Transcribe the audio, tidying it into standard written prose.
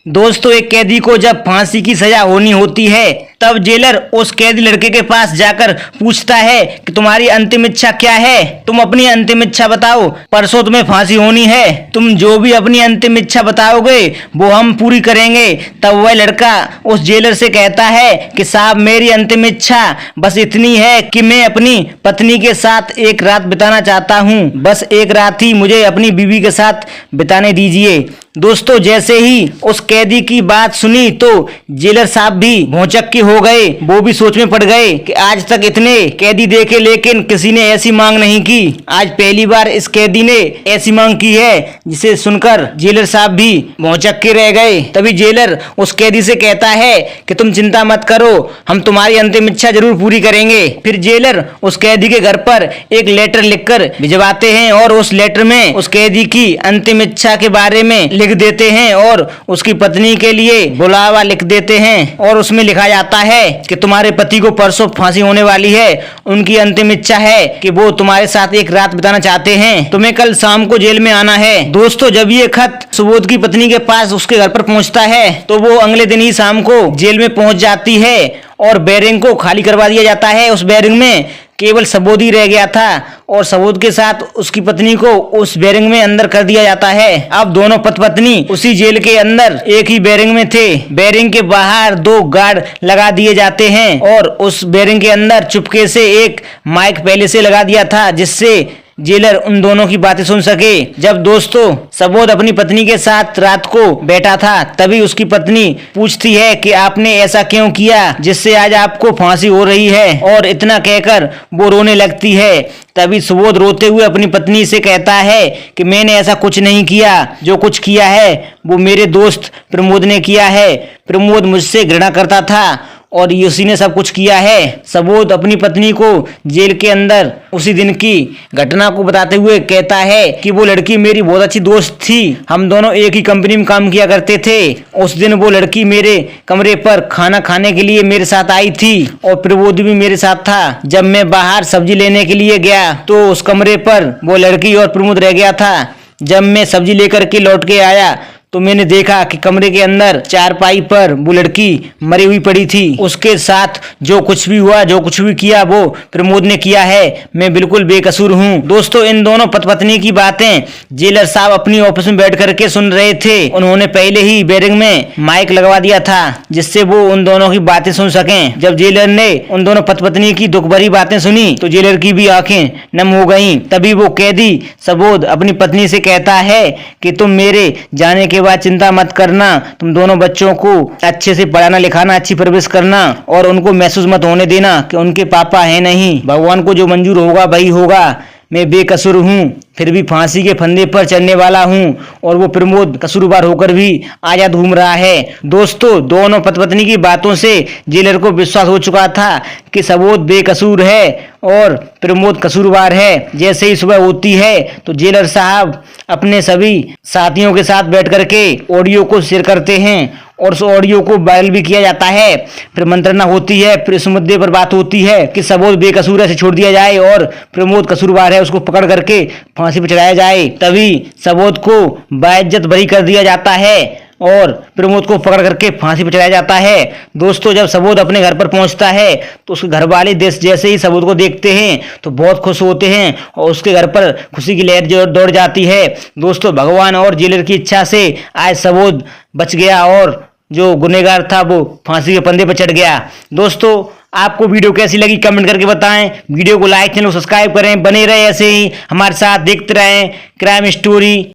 दोस्तों, एक कैदी को जब फांसी की सजा होनी होती है तब जेलर उस कैदी लड़के के पास जाकर पूछता है कि तुम्हारी अंतिम इच्छा क्या है, तुम अपनी अंतिम इच्छा बताओ, परसों तुम्हें फांसी होनी है, तुम जो भी अपनी अंतिम इच्छा बताओगे वो हम पूरी करेंगे। तब वह लड़का उस जेलर से कहता है कि साहब, मेरी अंतिम इच्छा बस इतनी है कि मैं अपनी पत्नी के साथ एक रात बिताना चाहता हूँ, बस एक रात ही मुझे अपनी बीवी के साथ बिताने दीजिए। दोस्तों, जैसे ही उस कैदी की बात सुनी तो जेलर साहब भी भौचक्के हो गए। वो भी सोच में पड़ गए कि आज तक इतने कैदी देखे लेकिन किसी ने ऐसी मांग नहीं की। आज पहली बार इस कैदी ने ऐसी मांग की है, जिसे सुनकर जेलर साहब भी भौचक्के रह गए। तभी जेलर उस कैदी से कहता है कि तुम चिंता मत करो, हम तुम्हारी अंतिम इच्छा जरूर पूरी करेंगे। फिर जेलर उस कैदी के घर पर एक लेटर लिखकर भिजवाते हैं और उस लेटर में उस कैदी की अंतिम इच्छा के बारे में लिख देते हैं और उसकी पत्नी के लिए बुलावा लिख देते हैं। और उसमें लिखा जाता है कि तुम्हारे पति को परसों फांसी होने वाली है, उनकी अंतिम इच्छा है कि वो तुम्हारे साथ एक रात बिताना चाहते हैं, तुम्हें कल शाम को जेल में आना है। दोस्तों, जब ये खत सुबोध की पत्नी के पास उसके घर पर पहुंचता है तो वो अगले दिन ही शाम को जेल में पहुंच जाती है और बैरिंग को खाली करवा दिया जाता है। उस बैरिंग में केवल सबोध ही रह गया था और सबोध के साथ उसकी पत्नी को उस बैरिंग में अंदर कर दिया जाता है। अब दोनों पति पत्नी उसी जेल के अंदर एक ही बैरिंग में थे। बैरिंग के बाहर 2 गार्ड लगा दिए जाते हैं और उस बैरिंग के अंदर चुपके से एक माइक पहले से लगा दिया था, जिससे जेलर उन दोनों की बातें सुन सके। जब दोस्तों सबोध अपनी पत्नी के साथ रात को बैठा था तभी उसकी पत्नी पूछती है कि आपने ऐसा क्यों किया जिससे आज आपको फांसी हो रही है, और इतना कहकर वो रोने लगती है। तभी सुबोध रोते हुए अपनी पत्नी से कहता है कि मैंने ऐसा कुछ नहीं किया, जो कुछ किया है वो मेरे दोस्त प्रमोद ने किया है। प्रमोद मुझसे घृणा करता था और उसी ने सब कुछ किया है। सबोध अपनी पत्नी को जेल के अंदर उसी दिन की घटना को बताते हुए कहता है कि वो लड़की मेरी बहुत अच्छी दोस्त थी, हम दोनों एक ही कंपनी में काम किया करते थे। उस दिन वो लड़की मेरे कमरे पर खाना खाने के लिए मेरे साथ आई थी और प्रबोध भी मेरे साथ था। जब मैं बाहर सब्जी लेने के लिए गया तो उस कमरे पर वो लड़की और प्रमोद रह गया था। जब मैं सब्जी लेकर के लौट के आया तो मैंने देखा कि कमरे के अंदर चारपाई पर वो लड़की मरी हुई पड़ी थी। उसके साथ जो कुछ भी हुआ, जो कुछ भी किया वो प्रमोद ने किया है, मैं बिल्कुल बेकसूर हूँ। दोस्तों, इन दोनों पति पत्नी की बातें जेलर साहब अपनी ऑफिस में बैठ करके सुन रहे थे। उन्होंने पहले ही बैरिंग में माइक लगवा दिया था जिससे वो उन दोनों की बातें सुन सकें। जब जेलर ने उन दोनों पति पत्नी की दुख भरी बातें सुनी तो जेलर की भी आंखें नम हो गईं। तभी वो कैदी सबोध अपनी पत्नी से कहता है कि तुम मेरे जाने के बाद चिंता मत करना, तुम दोनों बच्चों को अच्छे से पढ़ाना लिखाना, अच्छी परवरिश करना और उनको महसूस मत होने देना कि उनके पापा है नहीं। भगवान को जो मंजूर होगा वही होगा। मैं बेकसूर हूँ, फिर भी फांसी के फंदे पर चढ़ने वाला हूँ और वो प्रमोद कसूरवार होकर भी आजाद घूम रहा है। दोस्तों, दोनों पति पत्नी की बातों से जेलर को विश्वास हो चुका था कि सबोध बेकसूर है और प्रमोद कसूरवार है। जैसे ही सुबह होती है तो जेलर साहब अपने सभी साथियों के साथ बैठ करके ऑडियो को शेयर करते हैं और उस ऑडियो को वायरल भी किया जाता है। फिर मंत्रणा होती है, फिर इस मुद्दे पर बात होती है कि सबोध बेकसूर है, से छोड़ दिया जाए और प्रमोद कसूरवार है, उसको पकड़ करके फांसी पर चढ़ाया जाए। तभी सबोध को बाइज्जत बरी कर दिया जाता है और प्रमोद को पकड़ करके फांसी पर चढ़ाया जाता है। दोस्तों, जब सबोध अपने घर पर पहुंचता है तो उसके घर वाले जैसे ही सबोध को देखते हैं तो बहुत खुश होते हैं और उसके घर पर खुशी की लहर दौड़ जाती है। दोस्तों, भगवान और जेलर की इच्छा से आज सबोध बच गया और जो गुनहगार था वो फांसी के फंदे पर चढ़ गया। दोस्तों, आपको वीडियो कैसी लगी कमेंट करके बताएं। वीडियो को लाइक, चैनल को सब्सक्राइब करें, बने रहे ऐसे ही हमारे साथ, देखते रहें क्राइम स्टोरी।